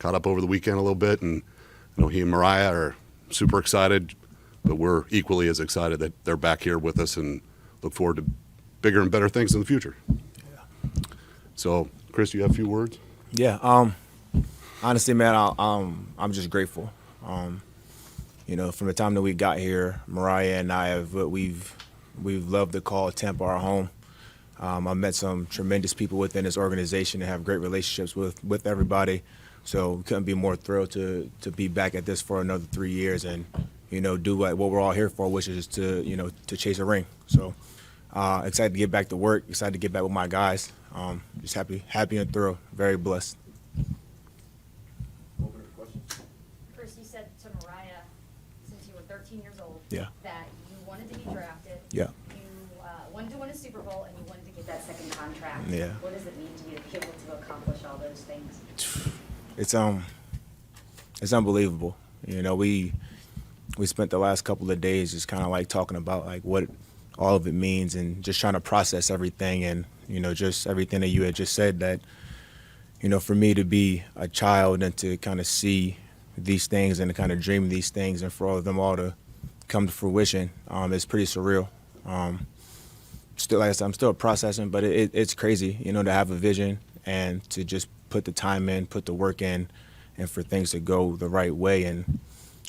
caught up over the weekend a little bit, and I know he and Mariah are super excited, but we're equally as excited that they're back here with us and look forward to bigger and better things in the future. Yeah. So, Chris, you have a few words? Yeah. Honestly, man, I'm just grateful. From the time that we got here, Mariah and I we've loved to call Tampa our home. I've met some tremendous people within this organization and have great relationships with everybody. So we couldn't be more thrilled to be back at this for another 3 years and, do what we're all here for, which is to chase a ring. So excited to get back to work, excited to get back with my guys. Just happy and thrilled, very blessed. Chris, you said to Mariah, since you were 13 years old, Yeah. that you wanted to be drafted. Yeah. You wanted to win a Super Bowl, and you wanted to get that second contract. Yeah. What does it mean to you to be able to accomplish all those things? It's unbelievable. We spent the last couple of days just kind of like talking about like what all of it means and just trying to process everything and just everything that you had just said that for me to be a child and to kind of see these things and to kind of dream these things and for all of them all to come to fruition is pretty surreal. Still, like I said, I'm still processing, but it's crazy, to have a vision and to just put the time in, put the work in, and for things to go the right way. And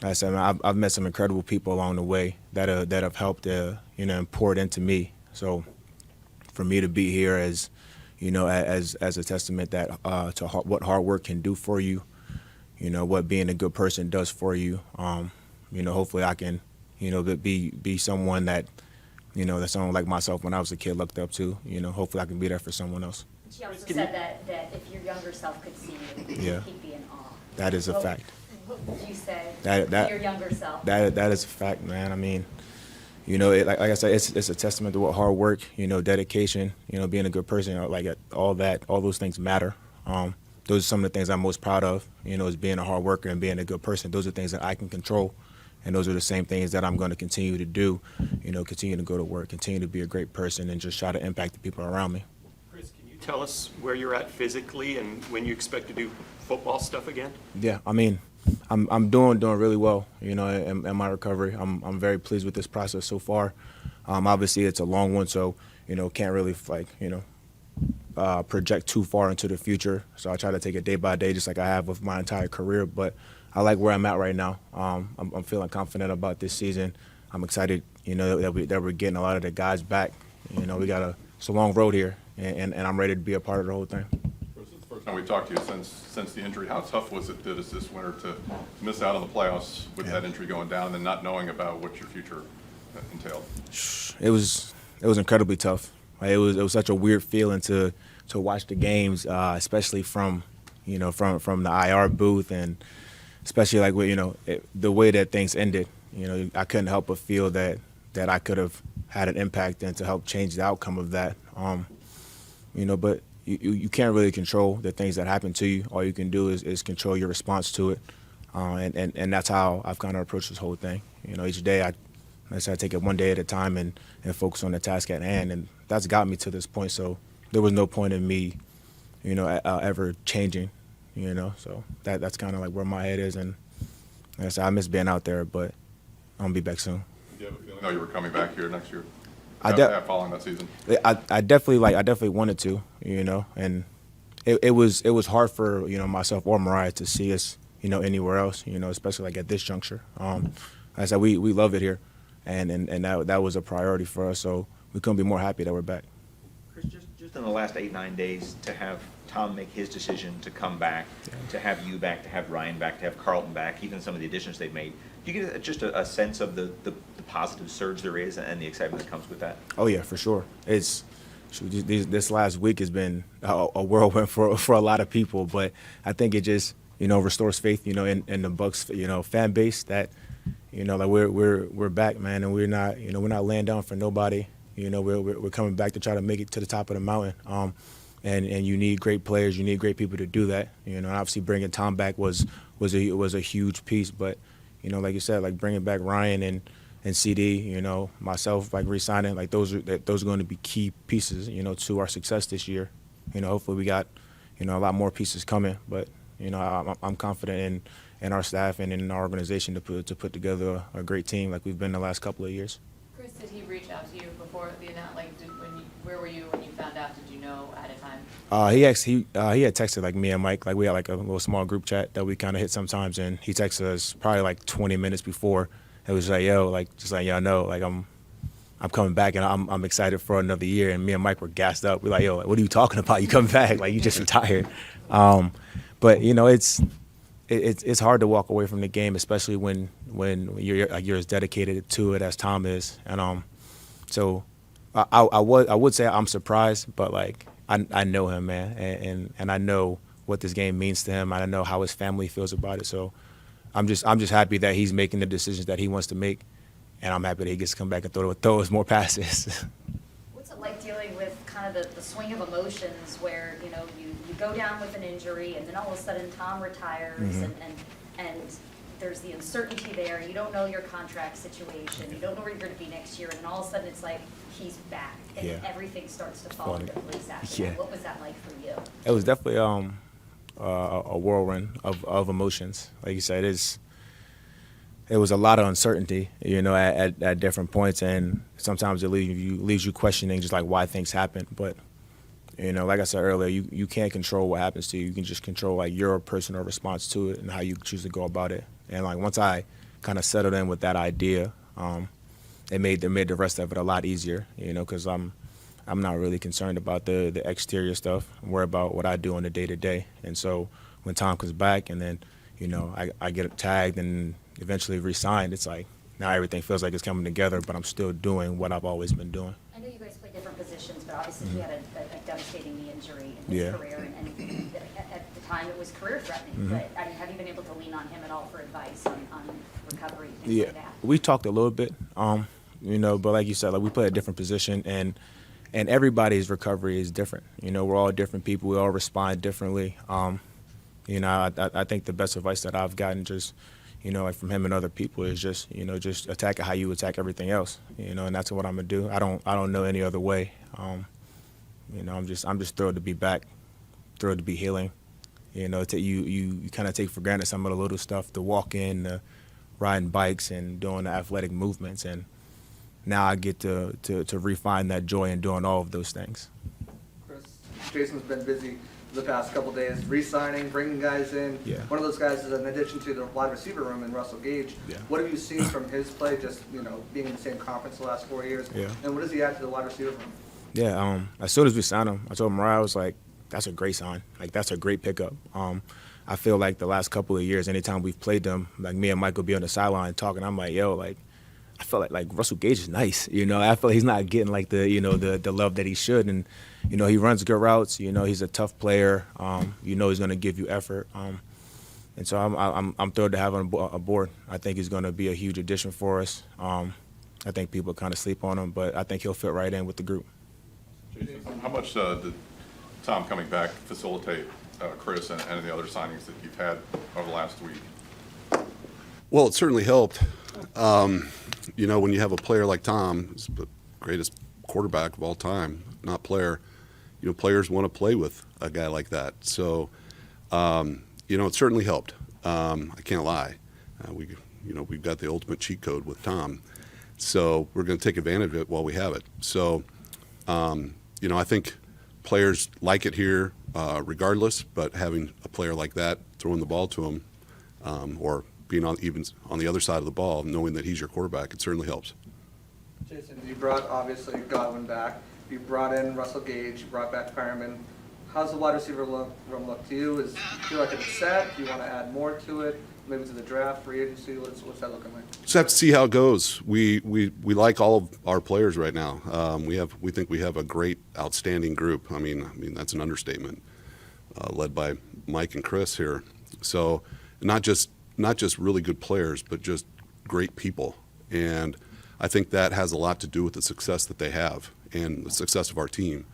like I said, I've met some incredible people along the way that have helped, and poured into me. So for me to be here as a testament that to what hard work can do for you, what being a good person does for you. Hopefully I can, be someone that, that someone like myself when I was a kid looked up to. Hopefully I can be there for someone else. She also said that if your younger self could see you, Yeah. he'd be in awe. That is a fact. What would you say That to your younger self? That is a fact, man. I mean, like I said, it's a testament to what hard work, dedication, being a good person, all those things matter. Those are some of the things I'm most proud of, is being a hard worker and being a good person. Those are things that I can control, and those are the same things that I'm going to continue to do, continue to go to work, continue to be a great person, and just try to impact the people around me. Chris, can you tell us where you're at physically and when you expect to do football stuff again? Yeah, I mean, I'm doing really well, in my recovery. I'm very pleased with this process so far. Obviously, it's a long one, so can't really project too far into the future. So I try to take it day by day, just like I have with my entire career. But I like where I'm at right now. I'm feeling confident about this season. I'm excited, that we're getting a lot of the guys back. It's a long road here, and I'm ready to be a part of the whole thing. This is the first time we talked to you since the injury. How tough was it this winter to miss out on the playoffs with that injury going down and then not knowing about what your future entailed? It was incredibly tough. It was such a weird feeling to watch the games, especially from the IR booth, and especially the way that things ended. I couldn't help but feel that I could have had an impact and to help change the outcome of that. But you can't really control the things that happen to you. All you can do is control your response to it, and that's how I've kind of approached this whole thing. Each day I take it one day at a time and focus on the task at hand, and that's got me to this point. So there was no point in me, ever changing, So that's kind of like where my head is, and like I said, I miss being out there, but I'm gonna be back soon. Do you have a feeling you were coming back here next year? Following that season. I definitely wanted to, and it was hard for myself or Mariah to see us, anywhere else, especially at this juncture. Like I said, we love it here, and that was a priority for us. So we couldn't be more happy that we're back. Chris, just in the last 8-9 days, to have Tom make his decision to come back, to have you back, to have Ryan back, to have Carlton back, even some of the additions they've made. Do you get just a sense of the positive surge there is and the excitement that comes with that? Oh yeah, for sure. This last week has been a whirlwind for a lot of people, but I think it just restores faith in the Bucs fan base that we're back, man, and we're not laying down for nobody. We're coming back to try to make it to the top of the mountain. And you need great players, you need great people to do that. And obviously bringing Tom back was a huge piece, but like you said, bringing back Ryan and CD, myself, re-signing, those are going to be key pieces, to our success this year. Hopefully we got, a lot more pieces coming, but You know, I'm confident in our staff and in our organization to put together a great team like we've been the last couple of years. Chris, did he reach out to you before the announcement? Like, where were you when you found out? Did you know ahead of time? He had texted like me and Mike, like we had like a little small group chat that we kind of hit sometimes, and he texted us probably like 20 minutes before. It was like, yo, like just like y'all know, like I'm coming back and I'm excited for another year. And me and Mike were gassed up. We're like, yo, like, what are you talking about? You coming back? Like you just retired. But you know, it's hard to walk away from the game, especially when you're as dedicated to it as Tom is. And so I would say I'm surprised, but like I know him, man, and I know what this game means to him. And I know how his family feels about it. So I'm just happy that he's making the decisions that he wants to make, and I'm happy that he gets to come back and throw us more passes. What's it like dealing with kind of the swing of emotions where, you know, you go down with an injury and then all of a sudden Tom retires and there's the uncertainty there. You don't know your contract situation. You don't know where you're going to be next year. And then all of a sudden it's like he's back and everything starts to fall into place after that. What was that like for you? It was definitely a whirlwind of emotions. Like you said, it was a lot of uncertainty, you know, at different points, and sometimes it leaves you questioning just like why things happen. But you know, like I said earlier, you can't control what happens to you. You can just control like your personal response to it and how you choose to go about it. And like once I kind of settled in with that idea, it made the rest of it a lot easier, you know, because I'm not really concerned about the exterior stuff. I'm worried about what I do on the day-to-day. And so when Tom comes back and then, you know, I get tagged and eventually re-signed, it's like now everything feels like it's coming together, but I'm still doing what I've always been doing. I know you guys play different positions, but obviously he had a devastating knee injury in his career, and at the time it was career-threatening. But I mean, have you been able to lean on him at all for advice on recovery, things like that? We talked a little bit, you know, but like you said, like we play a different position, and everybody's recovery is different. You know, we're all different people. We all respond differently. You know, I think the best advice that I've gotten just, you know, like from him and other people is just, you know, just attack it how you attack everything else, you know, and that's what I'm gonna do. I don't know any other way. You know, I'm just thrilled to be back, thrilled to be healing. You know, you kind of take for granted some of the little stuff, the walking, riding bikes and doing the athletic movements, and now I get to refine that joy in doing all of those things. Chris, Jason's been busy the past couple days, re-signing, bringing guys in. Yeah. One of those guys is in addition to the wide receiver room in Russell Gage. Yeah. What have you seen from his play, just, you know, being in the same conference the last 4 years? Yeah. And what does he add to the wide receiver room? Yeah, as soon as we signed him, I told Mariah, I was like, that's a great sign. Like, that's a great pickup. I feel like the last couple of years, anytime we've played them, like me and Mike will be on the sideline talking, I'm like, yo, like, I feel like Russell Gage is nice. You know, I feel like he's not getting like the love that he should. And, you know, he runs good routes. You know, he's a tough player. You know, he's going to give you effort. And so I'm thrilled to have him aboard. I think he's going to be a huge addition for us. I think people kind of sleep on him, but I think he'll fit right in with the group. Jason, how much did Tom coming back facilitate Chris and the other signings that you've had over the last week? Well, it certainly helped. You know, when you have a player like Tom, he's the greatest quarterback of all time, not player, you know, players want to play with a guy like that. So, you know, it certainly helped. I can't lie. We've got the ultimate cheat code with Tom. So we're going to take advantage of it while we have it. So, you know, I think players like it here regardless, but having a player like that throwing the ball to him or being even on the other side of the ball, knowing that he's your quarterback, it certainly helps. Jason, you brought, obviously, Godwin back. You brought in Russell Gage. You brought back Fireman. How's the wide receiver room look to you? Do you feel like it's set? Do you want to add more to it? Maybe to the draft, free agency? What's that looking like? Just have to see how it goes. We like all of our players right now. We think we have a great, outstanding group. I mean that's an understatement, led by Mike and Chris here. So not just really good players, but just great people. And I think that has a lot to do with the success that they have and the success of our team.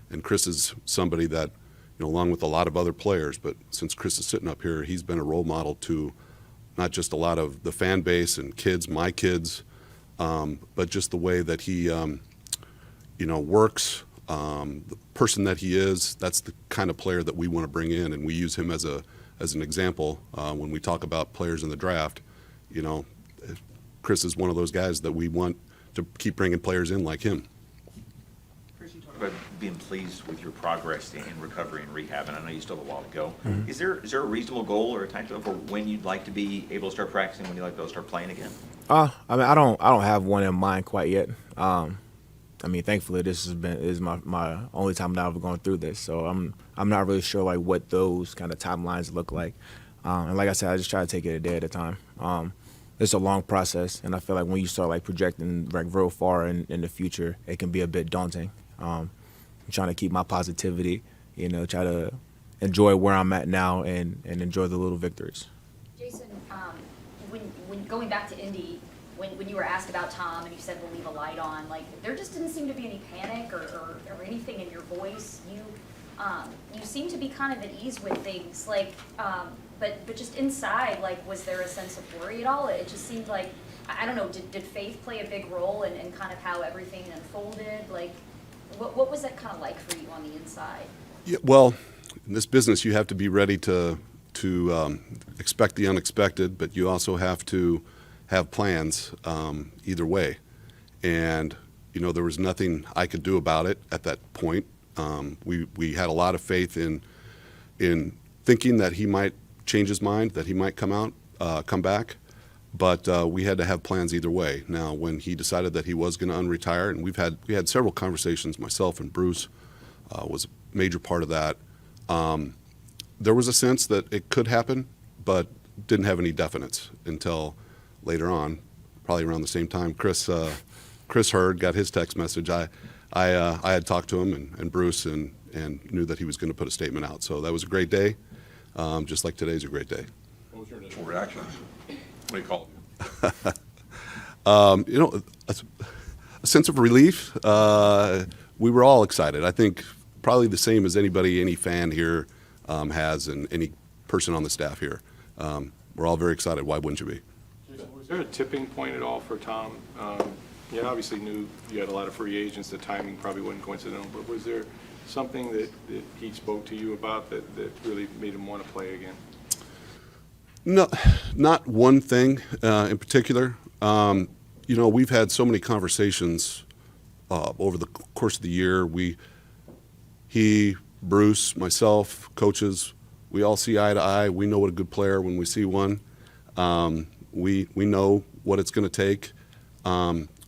And Chris is somebody that, you know, along with a lot of other players, but since Chris is sitting up here, he's been a role model to not just a lot of the fan base and kids, my kids, but just the way that he, you know, works, the person that he is. That's the kind of player that we want to bring in, and we use him as a as an example, when we talk about players in the draft, you know, Chris is one of those guys that we want to keep bringing players in like him. Chris, you talked about being pleased with your progress in recovery and rehab, and I know you still have a while to go. Mm-hmm. Is there a reasonable goal or a timetable for when you'd like to be able to start practicing, when you'd like to be able to start playing again? I mean, I don't have one in mind quite yet. I mean, thankfully, this is my only time that I've gone through this, so I'm not really sure like what those kind of timelines look like. And like I said, I just try to take it a day at a time. It's a long process, and I feel like when you start like projecting like real far in the future, it can be a bit daunting. I'm trying to keep my positivity, you know, try to enjoy where I'm at now and enjoy the little victories. Jason, when going back to Indy, when you were asked about Tom and you said we'll leave a light on, like there just didn't seem to be any panic or anything in your voice. You seem to be kind of at ease with things, like, but just inside, like, was there a sense of worry at all? It just seemed like, I don't know, did faith play a big role in kind of how everything unfolded? Like, what was that kind of like for you on the inside? Yeah, well, in this business, you have to be ready to expect the unexpected, but you also have to have plans either way. And, you know, there was nothing I could do about it at that point. We had a lot of faith in thinking that he might change his mind, that he might come back, but we had to have plans either way. Now, when he decided that he was going to unretire, and we had several conversations, myself and Bruce was a major part of that. There was a sense that it could happen, but didn't have any definites until later on, probably around the same time. Chris got his text message. I had talked to him and Bruce and knew that he was going to put a statement out. So that was a great day, just like today's a great day. What was your initial reaction when he called you? You know, a sense of relief. We were all excited. I think probably the same as any fan here has, and any person on the staff here. We're all very excited. Why wouldn't you be? Was there a tipping point at all for Tom? You obviously knew you had a lot of free agents. The timing probably wasn't coincidental, but was there something that he spoke to you about that really made him want to play again? No, not one thing in particular. You know, we've had so many conversations over the course of the year. He, Bruce, myself, coaches, we all see eye to eye. We know what a good player when we see one. We know what it's going to take.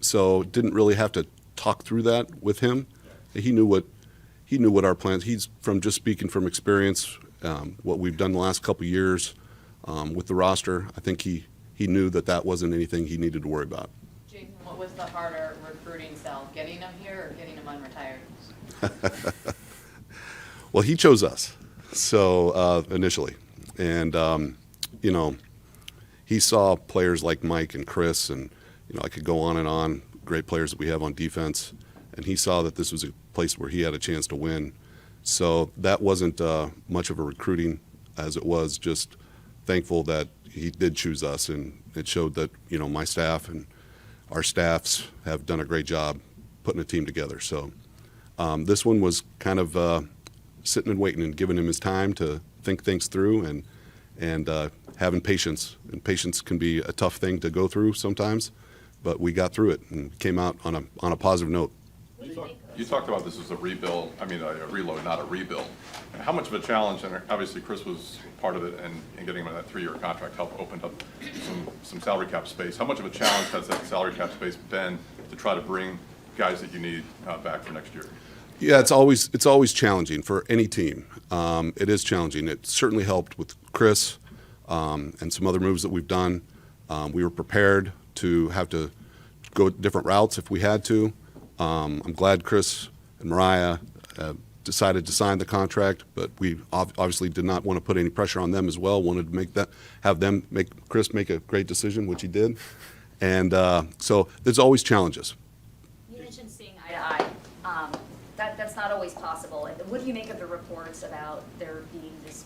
So didn't really have to talk through that with him. He knew what our plans. He's from just speaking from experience, what we've done the last couple of years with the roster. I think he knew that wasn't anything he needed to worry about. Jason, what was the harder recruiting sell, getting him here or getting him unretired? Well, he chose us, so initially, and you know, he saw players like Mike and Chris, and you know, I could go on and on. Great players that we have on defense, and he saw that this was a place where he had a chance to win. So that wasn't much of a recruiting, as it was just thankful that he did choose us, and it showed that, you know, my staff and our staffs have done a great job putting a team together. So this one was kind of sitting and waiting and giving him his time to think things through, and having patience. And patience can be a tough thing to go through sometimes, but we got through it and came out on a positive note. You talked about this as a rebuild, I mean, a reload, not a rebuild. And how much of a challenge, and obviously Chris was part of it, and getting him in that 3-year contract helped open up some salary cap space. How much of a challenge has that salary cap space been to try to bring guys that you need back for next year? Yeah, it's always challenging for any team. It is challenging. It certainly helped with Chris and some other moves that we've done. We were prepared to have to go different routes if we had to. I'm glad Chris and Mariah decided to sign the contract, but we obviously did not want to put any pressure on them as well. Wanted to have Chris make a great decision, which he did. And so there's always challenges. You mentioned seeing eye to eye. That's not always possible. And what do you make of the reports about there being this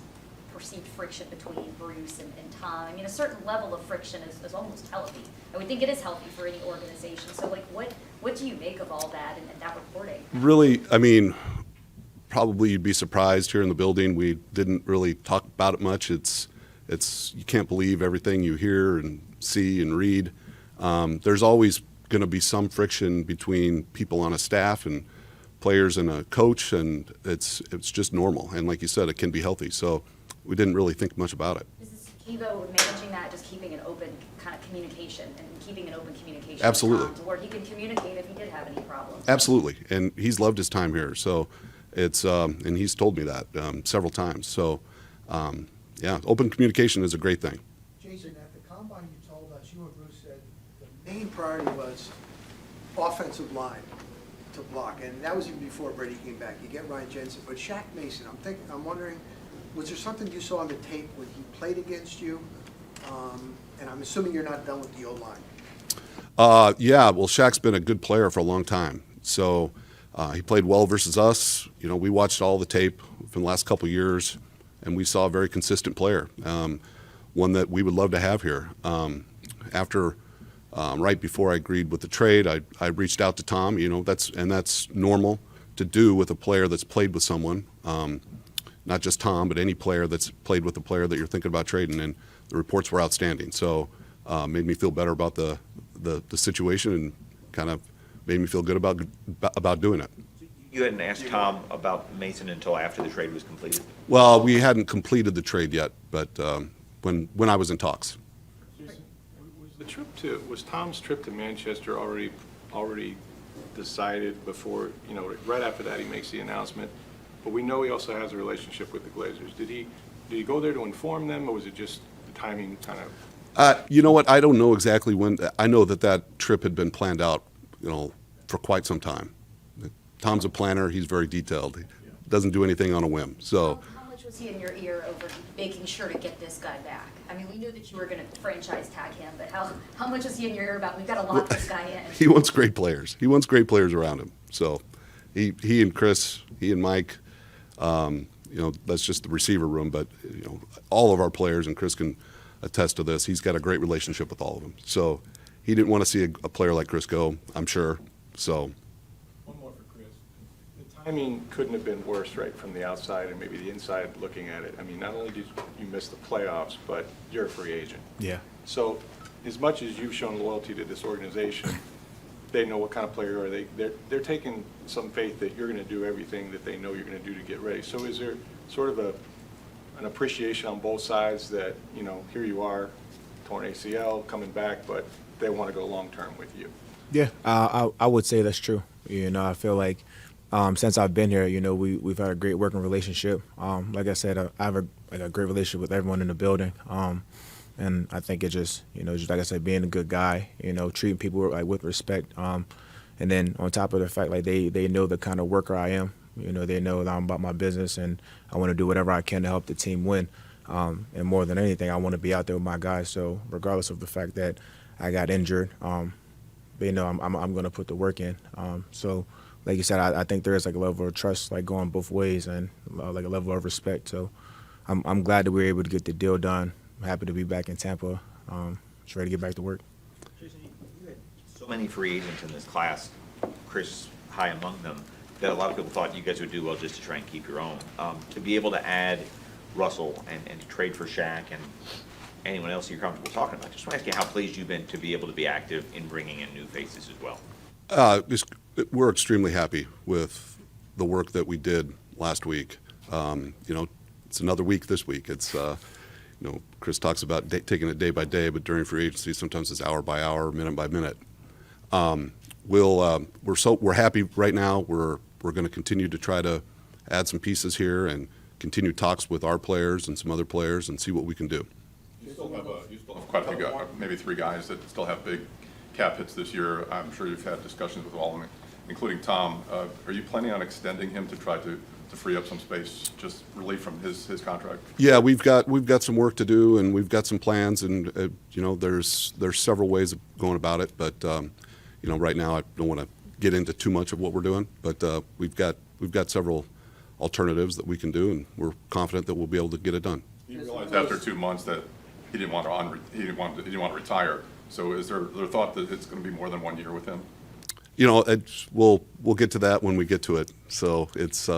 perceived friction between Bruce and Tom? I mean, a certain level of friction is almost healthy. I would think it is healthy for any organization. So, like, what do you make of all that and that reporting? Really, I mean, probably you'd be surprised here in the building. We didn't really talk about it much. You can't believe everything you hear and see and read. There's always going to be some friction between people on a staff and players and a coach, and it's just normal. And like you said, it can be healthy. So we didn't really think much about it. Is this key though, managing that, just keeping an open kind of communication and keeping an open communication? Absolutely. With Tom, to where he can communicate if he did have any problems? Absolutely, and he's loved his time here. So it's and he's told me that several times. So yeah, open communication is a great thing. Jason, at the combine, you told us, you and Bruce said, the main priority was offensive line to block, and that was even before Brady came back. You get Ryan Jensen, but Shaq Mason, I'm wondering, was there something you saw on the tape when he played against you? And I'm assuming you're not done with the O-line. Yeah, well, Shaq's been a good player for a long time. So he played well versus us. You know, we watched all the tape from the last couple of years, and we saw a very consistent player, one that we would love to have here. Right before I agreed with the trade, I reached out to Tom. You know, that's normal to do with a player that's played with someone, not just Tom, but any player that's played with a player that you're thinking about trading. And the reports were outstanding, so made me feel better about the situation and kind of made me feel good about doing it. You hadn't asked Tom about Mason until after the trade was completed? Well, we hadn't completed the trade yet, but when I was in talks. Was Tom's trip to Manchester already decided before, you know, right after that he makes the announcement? But we know he also has a relationship with the Glazers. Did he go there to inform them, or was it just the timing kind of? You know what? I don't know exactly when. I know that trip had been planned out, you know, for quite some time. Tom's a planner. He's very detailed. He doesn't do anything on a whim. So. How much was he in your ear over making sure to get this guy back? I mean, we knew that you were going to franchise tag him, but how much was he in your ear about, we've got to lock this guy in? He wants great players. He wants great players around him. So he and Chris, he and Mike, you know, that's just the receiver room. But, you know, all of our players, and Chris can attest to this, he's got a great relationship with all of them. So he didn't want to see a player like Chris go, I'm sure. So. One more for Chris. The timing couldn't have been worse, right, from the outside and maybe the inside looking at it. I mean, not only did you miss the playoffs, but you're a free agent. Yeah. So as much as you've shown loyalty to this organization, they know what kind of player are they. They're taking some faith that you're going to do everything that they know you're going to do to get ready. So is there sort of an appreciation on both sides that, you know, here you are, torn ACL, coming back, but they want to go long-term with you? Yeah, I would say that's true. You know, I feel like since I've been here, you know, we've had a great working relationship. Like I said, I have a great relationship with everyone in the building. And I think it just, you know, just like I said, being a good guy, you know, treating people like with respect. And then on top of the fact, like they know the kind of worker I am. You know, they know that I'm about my business and I want to do whatever I can to help the team win. And more than anything, I want to be out there with my guys. So regardless of the fact that I got injured, you know, I'm going to put the work in. So like you said, I think there is like a level of trust like going both ways and like a level of respect. So I'm glad that we were able to get the deal done. I'm happy to be back in Tampa. Just ready to get back to work. Jason, you had so many free agents in this class, Chris high among them, that a lot of people thought you guys would do well just to try and keep your own. To be able to add Russell and to trade for Shaq and anyone else you're comfortable talking about, just want to ask you how pleased you've been to be able to be active in bringing in new faces as well. We're extremely happy with the work that we did last week. You know, it's another week this week. It's you know, Chris talks about taking it day by day, but during free agency, sometimes it's hour by hour, minute by minute. We're happy right now. We're going to continue to try to add some pieces here and continue talks with our players and some other players and see what we can do. You still have quite a few guys, maybe 3 guys that still have big cap hits this year. I'm sure you've had discussions with all of them, including Tom. Are you planning on extending him to try to free up some space, just relief from his contract? Yeah, we've got some work to do, and we've got some plans, and you know, there's several ways of going about it. But you know, right now I don't want to get into too much of what we're doing. But we've got several alternatives that we can do, and we're confident that we'll be able to get it done. You realized after 2 months that he didn't want to retire. So is there thought that it's going to be more than 1 year with him? You know, we'll get to that when we get to it. So it's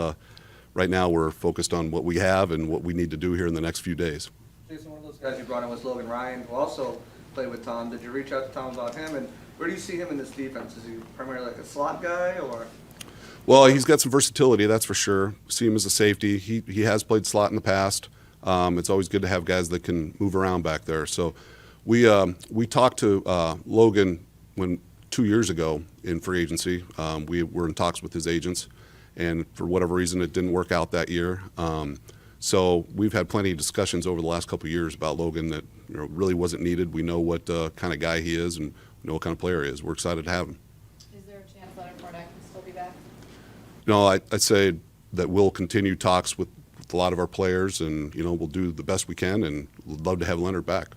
right now we're focused on what we have and what we need to do here in the next few days. Jason, one of those guys you brought in was Logan Ryan, who also played with Tom. Did you reach out to Tom about him, and where do you see him in this defense? Is he primarily like a slot guy, or? Well, he's got some versatility, that's for sure. See him as a safety. He has played slot in the past. It's always good to have guys that can move around back there. So we talked to Logan 2 years ago in free agency. We were in talks with his agents, and for whatever reason, it didn't work out that year. So we've had plenty of discussions over the last couple of years about Logan that really wasn't needed. We know what kind of guy he is and we know what kind of player he is. We're excited to have him. Is there a chance Leonard Fournette can still be back? No, I'd say that we'll continue talks with a lot of our players, and we'll do the best we can, and we'd love to have Leonard back.